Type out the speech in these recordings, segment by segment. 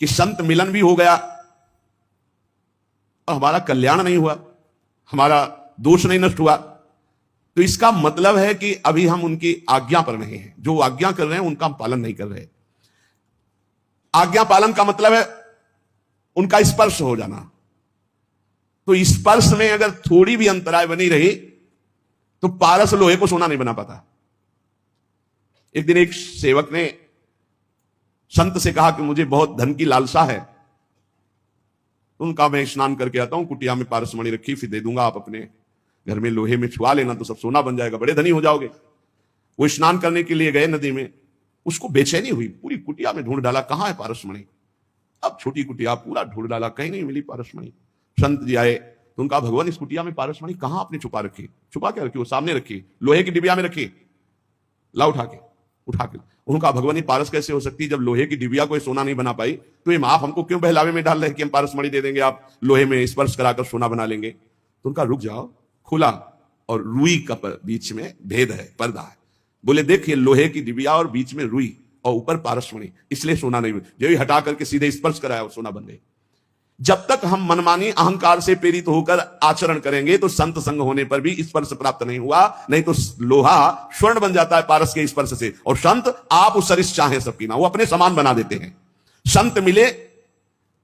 कि संत मिलन भी हो गया और हमारा कल्याण नहीं हुआ, हमारा दोष नहीं नष्ट हुआ, तो इसका मतलब है कि अभी हम उनकी आज्ञा पर नहीं हैं। जो आज्ञा कर रहे हैं उनका हम पालन नहीं कर रहे। आज्ञा पालन का मतलब है उनका स्पर्श हो जाना। तो स्पर्श में अगर थोड़ी भी अंतराय बनी रही तो पारस लोहे को सोना नहीं बना पाता। एक दिन एक सेवक ने संत से कहा कि मुझे बहुत धन की लालसा है। उनका मैं स्नान करके आता हूं, कुटिया में पारसमणि रखी, फिर दे दूंगा, आप अपने घर में लोहे में छुआ लेना तो सब सोना बन जाएगा, बड़े धनी हो जाओगे। वो स्नान करने के लिए गए नदी में, उसको बेचैनी हुई, पूरी कुटिया में ढूंढ डाला, कहां है पारसमणि। अब छोटी कुटिया, पूरा ढूंढ डाला, कहीं नहीं मिली पारसमणि। संत जी आए तो उनका, भगवान इस कुटिया में पारसमणि कहां आपने छुपा रखी? छुपा क्या रखी? वो सामने रखी, लोहे की डिबिया में रखी, ला उठा के। उनका, भगवान ये पारस कैसे हो सकती है? जब लोहे की डिबिया कोई सोना नहीं बना पाई तो ये आप हमको क्यों बहलावे में डाल रहे हैं कि हम पारसमणि दे देंगे, आप लोहे में स्पर्श कराकर सोना बना लेंगे? तो उनका, रुक जाओ, खुला और रुई का बीच में भेद है, पर्दा है। बोले देखिए, लोहे की डिबिया और बीच में रुई और ऊपर पारसमणि, इसलिए सोना नहीं, जो हटा करके सीधे स्पर्श कराया वो सोना बन गई। जब तक हम मनमानी अहंकार से प्रेरित होकर आचरण करेंगे तो संत संग होने पर भी स्पर्श प्राप्त नहीं हुआ। नहीं तो लोहा स्वर्ण बन जाता है पारस के स्पर्श से, और संत आप उस सरिस चाहे सबकी ना, वो अपने समान बना देते हैं। संत मिले,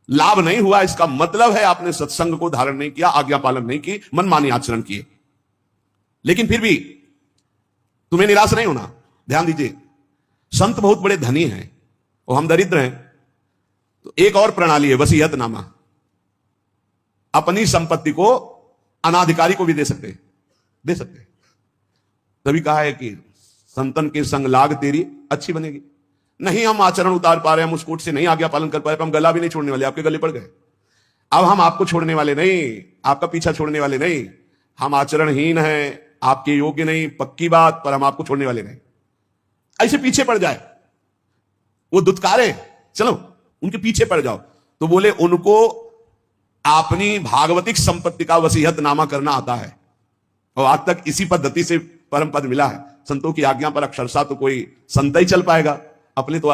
लाभ नहीं हुआ, इसका मतलब है आपने सत्संग को धारण नहीं किया, आज्ञा पालन नहीं की, मनमानी आचरण किए। लेकिन फिर भी तुम्हें निराश नहीं होना। ध्यान दीजिए, संत बहुत बड़े धनी हैं और हम दरिद्र हैं। तो एक और प्रणाली है, वसीयतनामा। अपनी संपत्ति को अनाधिकारी को भी दे सकते तभी कहा है कि संतन के संग लाग तेरी अच्छी बनेगी। नहीं हम आचरण उतार पा रहे, हम उस कोट से नहीं आज्ञा पालन कर पा रहे, हम गला भी नहीं छोड़ने वाले, आपके गले पड़ गए। अब हम आपको छोड़ने वाले नहीं, आपका पीछा छोड़ने वाले नहीं, हम आचरणहीन हैं, आपके योग्य नहीं, पक्की बात, पर हम आपको छोड़ने वाले नहीं। ऐसे पीछे पड़ जाए, वो दुत्कारे, चलो उनके पीछे पड़ जाओ। तो बोले उनको अपनी भागवतिक संपत्ति का वसीयतनामा करना आता है, और आज तक इसी पद्धति से परम पद मिला है। संतों की आज्ञा पर अक्षरशः तो कोई संत ही चल पाएगा, अपने तो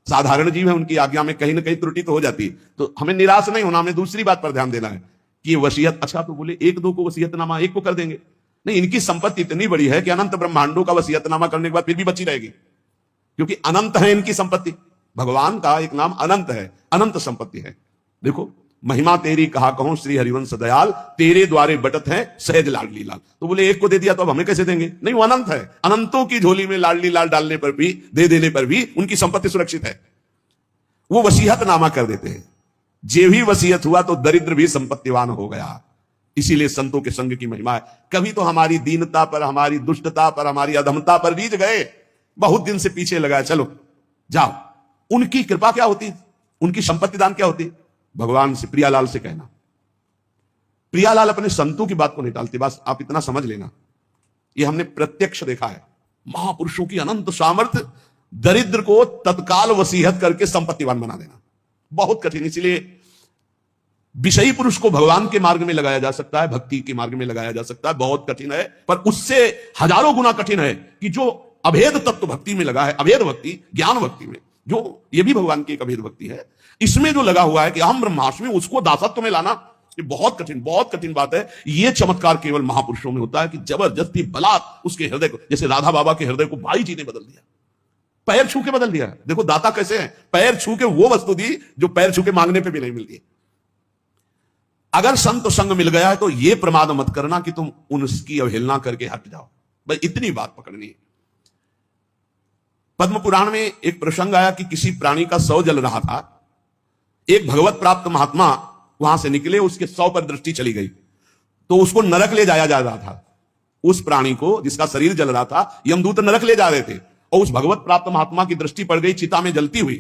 साधारण जीव है, उनकी आज्ञा में कहीं ना कहीं त्रुटि तो हो जाती है। तो हमें निराश नहीं होना, हमें दूसरी बात पर ध्यान देना है कि ये वसीयत, अच्छा तो बोले एक दो को वसीयतनामा एक को कर देंगे, नहीं, इनकी संपत्ति इतनी बड़ी है कि अनंत ब्रह्मांडों का वसीयतनामा करने के बाद फिर भी बची रहेगी, क्योंकि अनंत है इनकी संपत्ति। भगवान का एक नाम अनंत है, अनंत संपत्ति है। देखो, महिमा तेरी कहा कहूं श्री हरिवंश दयाल, तेरे द्वारे बटत है सहज लाडली लाल। तो बोले एक को दे दिया तो अब हमें कैसे देंगे? नहीं, वो अनंत है, अनंतों की झोली में लाडली लाल डालने पर भी, दे देने पर भी उनकी संपत्ति सुरक्षित है। वो वसीयतनामा कर देते हैं। जे भी वसीयत हुआ तो दरिद्र भी संपत्तिवान हो गया। इसीलिए संतों के संग की महिमा है। कभी तो हमारी दीनता पर, हमारी दुष्टता पर, हमारी अधमता पर रीझ गए, बहुत दिन से पीछे लगाया, चलो जाओ। उनकी कृपा क्या होती, उनकी संपत्ति दान क्या होती? भगवान से, प्रियालाल से कहना। प्रियालाल अपने संतों की बात को नहीं टालते, बस आप इतना समझ लेना, ये हमने प्रत्यक्ष देखा है। महापुरुषों की अनंत सामर्थ्य दरिद्र को तत्काल वसीयत करके संपत्तिवान बना देना बहुत कठिन। इसलिए विषयी पुरुष को भगवान के मार्ग में लगाया जा सकता है, भक्ति के मार्ग में लगाया जा सकता है, बहुत कठिन है। पर उससे हजारों गुना कठिन है कि जो अभेद तत्व भक्ति में लगा है, अभेद भक्ति, ज्ञान भक्ति में, जो ये भी भगवान की एक अभेद भक्ति है, इसमें जो लगा हुआ है कि अहम ब्रह्मास्मि, उसको दासत्व में लाना, ये बहुत कठिन बात है। ये चमत्कार केवल महापुरुषों में होता है कि जबरदस्ती बलात् उसके हृदय को, जैसे राधा बाबा के हृदय को भाई जी ने बदल दिया, पैर छू के बदल दिया। देखो दाता कैसे हैं, पैर छू के वो वस्तु दी जो पैर छू के मांगने पे भी नहीं मिलती। अगर संत संग मिल गया है तो ये प्रमाद मत करना कि तुम उनकी अवहेलना करके हट जाओ, बस इतनी बात पकड़नी है। पद्म पुराण में एक प्रसंग आया कि किसी प्राणी का शव जल रहा था। एक भगवत प्राप्त महात्मा वहां से निकले, उसके शव पर दृष्टि चली गई तो उसको नरक ले जाया जा रहा था। उस प्राणी को जिसका शरीर जल रहा था, यमदूत नरक ले जा रहे थे, और उस भगवत प्राप्त महात्मा की दृष्टि पड़ गई चिता में जलती हुई,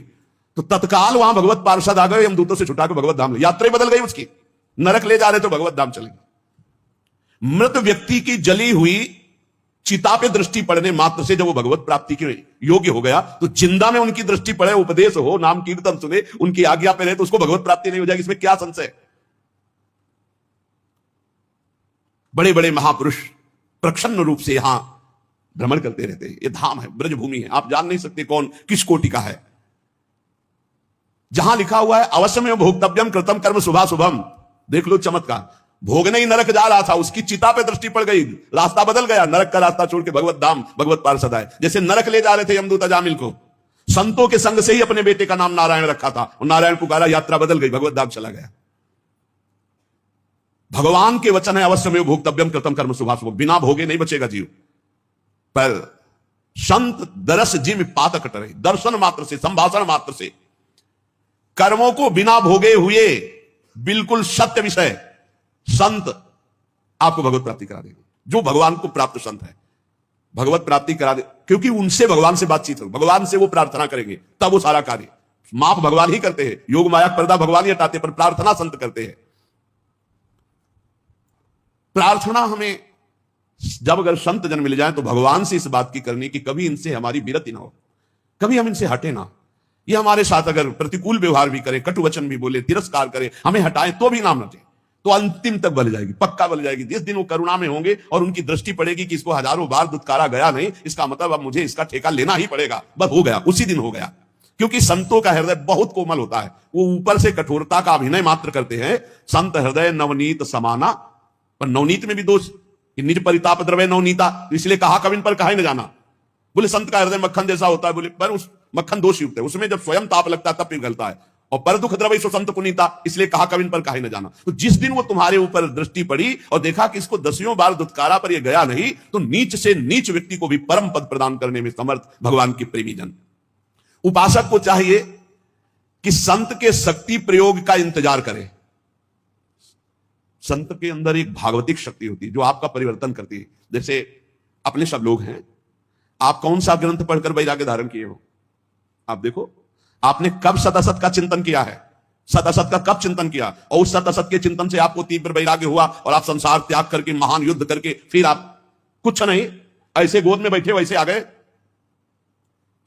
तो तत्काल वहां भगवत पार्षद आ गए, यमदूतों से छुटा के भगवत धाम, यात्रा बदल गई उसकी। नरक ले जा रहे तो भगवत धाम चले गए। मृत व्यक्ति की जली हुई चिता पे दृष्टि पड़ने मात्र से जब वो भगवत प्राप्ति के योग्य हो गया, तो जिंदा में उनकी दृष्टि पड़े, उपदेश हो, नाम कीर्तन सुने, उनकी आज्ञा पे रहे, तो उसको भगवत प्राप्ति नहीं हो जाएगी, इसमें क्या संशय? बड़े बड़े महापुरुष प्रसन्न रूप से यहां भ्रमण करते रहते हैं। ये धाम है, ब्रजभूमि है, आप जान नहीं सकते कौन किस कोटि का है। जहां लिखा हुआ है अवश्यमेव भोक्तव्यम कृतम कर्म शुभा शुभम, देख लो चमत्कार, भोगने ही नरक जा रहा था, उसकी चिता पे दृष्टि पड़ गई, रास्ता बदल गया, नरक का रास्ता छोड़ के भगवत धाम भगवत पार्षद आए। जैसे नरक ले जा रहे थे यमदूत अजामिल को, संतों के संग से ही अपने बेटे का नाम नारायण रखा था, और नारायण पुकारा, यात्रा बदल गई, भगवत धाम चला गया। भगवान के वचन है अवश्यमेव भोक्तव्यम कृतम कर्म शुभा शुभम, बिना भोगे नहीं बचेगा जीव। पर संत दरस जिम पातक टरे, दर्शन मात्र से, संभाषण मात्र से, कर्मों को बिना भोगे हुए बिल्कुल सत्य विषय संत आपको भगवत प्राप्ति करा देंगे। जो भगवान को प्राप्त संत है भगवत प्राप्ति करा दे, क्योंकि उनसे भगवान से बातचीत हो, भगवान से वो प्रार्थना करेंगे, तब वो सारा कार्य, माप भगवान ही करते हैं, योग माया पर्दा भगवान ही हटाते, पर प्रार्थना संत करते हैं। प्रार्थना हमें जब अगर संत जन मिल जाए तो भगवान से इस बात की करनी कि कभी इनसे हमारी विरति ना हो, कभी हम इनसे हटे ना। ये हमारे साथ अगर प्रतिकूल व्यवहार भी करे, कटु वचन भी बोले, तिरस्कार करे, हमें हटाए तो भी नाम हटे, तो अंतिम तक बल जाएगी, पक्का बल जाएगी। जिस दिन वो करुणा में होंगे और उनकी दृष्टि पड़ेगी कि इसको हजारों बार दुत्कारा गया नहीं, इसका मतलब अब मुझे इसका ठेका लेना ही पड़ेगा, बस हो गया, उसी दिन हो गया। क्योंकि संतों का हृदय बहुत कोमल होता है, वो ऊपर से कठोरता का अभिनय मात्र करते हैं। संत हृदय नवनीत समाना, पर नवनीत में भी दोष, निज परिताप द्रव्य नवनीता, इसलिए कहा कविन पर कहा न जाना। बोले संत का हृदय मक्खन जैसा होता है, बोले पर उस मक्खन दोष युक्त है, उसमें जब स्वयं ताप लगता है तब पिघलता है, और पर दुख द्रव्य सो संत पुनीता, इसलिए कहा कविन पर कहा न जाना। तो जिस दिन वो तुम्हारे ऊपर दृष्टि पड़ी और देखा कि इसको दसियों बार दुत्कारा पर ये गया नहीं, तो नीच से नीच व्यक्ति को भी परम पद प्रदान करने में समर्थ भगवान के प्रेमी जन। उपासक को चाहिए कि संत के शक्ति प्रयोग का इंतजार करे। संत के अंदर एक भागवतिक शक्ति होती है जो आपका परिवर्तन करती है। जैसे अपने सब लोग हैं, आप कौन सा ग्रंथ पढ़कर वैराग्य धारण किए हो? आप देखो, आपने कब सत असत का चिंतन किया है, सत असत का कब चिंतन किया, और उस सत असत के चिंतन से आपको तीव्र वैराग्य हुआ और आप संसार त्याग करके महान युद्ध करके फिर आप कुछ नहीं ऐसे गोद में बैठे वैसे आ गए।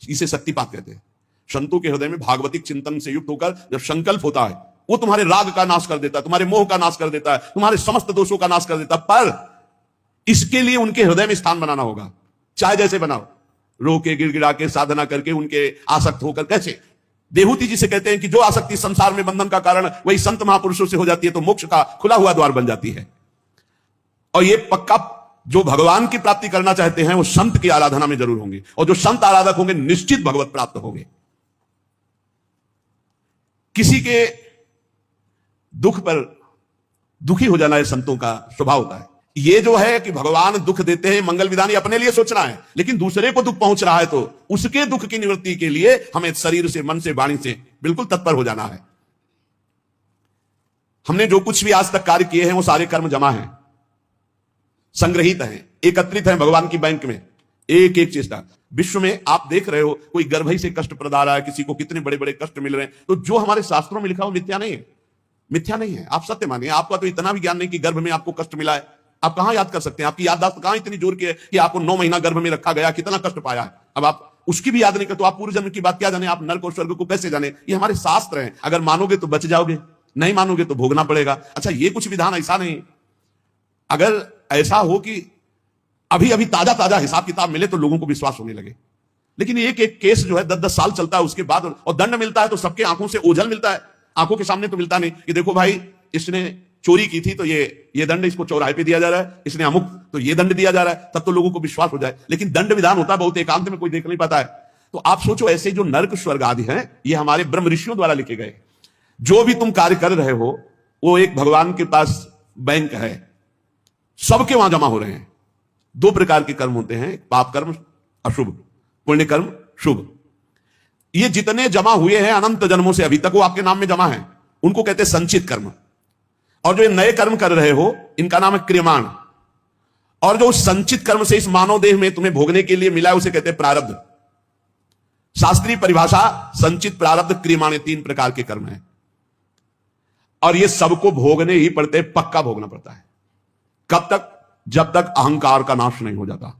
इसे शक्तिपात कहते हैं। संतों के हृदय में भागवतिक चिंतन से युक्त होकर जब संकल्प होता है, वो तुम्हारे राग का नाश कर देता है, तुम्हारे मोह का नाश कर देता है, तुम्हारे समस्त दोषों का नाश कर देता है। पर इसके लिए उनके हृदय में स्थान बनाना होगा, चाहे जैसे बनाओ, रो के गिड़गिड़ा के साधना करके उनके आसक्त होकर। कैसे? देहूती जी से कहते हैं कि जो आसक्ति संसार में बंधन का कारण वही संत महापुरुषों से हो जाती है तो मोक्ष का खुला हुआ द्वार बन जाती है। और ये पक्का जो भगवान की प्राप्ति करना चाहते हैं वो संत की आराधना में जरूर होंगे, और जो संत आराधक होंगे निश्चित भगवत प्राप्त होंगे। किसी के दुख पर दुखी हो जाना ये संतों का स्वभाव होता है। ये जो है कि भगवान दुख देते हैं मंगल विधान, अपने लिए सोचना है, लेकिन दूसरे को दुख पहुंच रहा है तो उसके दुख की निवृत्ति के लिए हमें शरीर से, मन से, वाणी से बिल्कुल तत्पर हो जाना है। हमने जो कुछ भी आज तक कार्य किए हैं वो सारे कर्म जमा हैं, संग्रहित हैं, एकत्रित हैं भगवान की बैंक में, एक एक चेष्टा। विश्व में आप देख रहे हो कोई गर्भ से कष्ट प्रदा रहा है, किसी को कितने बड़े बड़े कष्ट मिल रहे हैं, तो जो हमारे शास्त्रों में लिखा हो मिथ्या नहीं है, मिथ्या नहीं है। आप सत्य मानिए। आपका तो इतना भी ज्ञान नहीं कि गर्भ में आपको कष्ट मिला है, आप कहां याद कर सकते हैं? आपकी याददाश्त कहां इतनी जोर की है कि आपको 9 महीना गर्भ में रखा गया, कितना कष्ट पाया है। अब आप उसकी भी याद नहीं करते तो आप पूर्व जन्म की बात क्या जाने, आप नरक और स्वर्ग को कैसे जाने? ये हमारे शास्त्र हैं, अगर मानोगे तो बच जाओगे, नहीं मानोगे तो भोगना पड़ेगा। अच्छा, ये कुछ विधान ऐसा नहीं, अगर ऐसा हो कि अभी अभी ताजा ताजा हिसाब किताब मिले तो लोगों को विश्वास होने लगे, लेकिन एक एक केस जो है 10-10 साल चलता है, उसके बाद और दंड मिलता है तो सबके आंखों से ओझल मिलता है, आंखों के सामने तो मिलता नहीं कि देखो भाई इसने चोरी की थी तो ये दंड इसको चौराहे पे दिया जा रहा है, इसने अमुक तो ये दंड दिया जा रहा है, तब तो लोगों को विश्वास हो जाए। लेकिन दंड विधान होता है बहुत एकांत में, कोई देख नहीं पाता है। तो आप सोचो, ऐसे जो नरक स्वर्ग आदि हैं ये हमारे ब्रह्म ऋषियों द्वारा लिखे गए। जो भी तुम कार्य कर रहे हो वो एक भगवान के पास बैंक है, सबके वहां जमा हो रहे हैं। 2 प्रकार के कर्म होते हैं, पाप कर्म अशुभ, पुण्य कर्म शुभ। ये जितने जमा हुए हैं अनंत जन्मों से अभी तक वो आपके नाम में जमा है, उनको कहते हैं संचित कर्म। और जो ये नए कर्म कर रहे हो इनका नाम है क्रियमाण। और जो संचित कर्म से इस मानव देह में तुम्हें भोगने के लिए मिला है उसे कहते हैं प्रारब्ध। शास्त्रीय परिभाषा संचित, प्रारब्ध, क्रियमाण, 3 प्रकार के कर्म हैं। और ये सबको भोगने ही पड़ते, पक्का भोगना पड़ता है। कब तक? जब तक अहंकार का नाश नहीं हो जाता।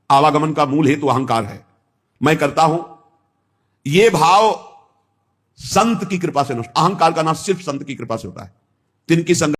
आवागमन का मूल हेतु अहंकार है, मैं करता हूं, यह भाव संत की कृपा से नष्ट। अहंकार का नाश सिर्फ संत की कृपा से होता है। तिनकी संग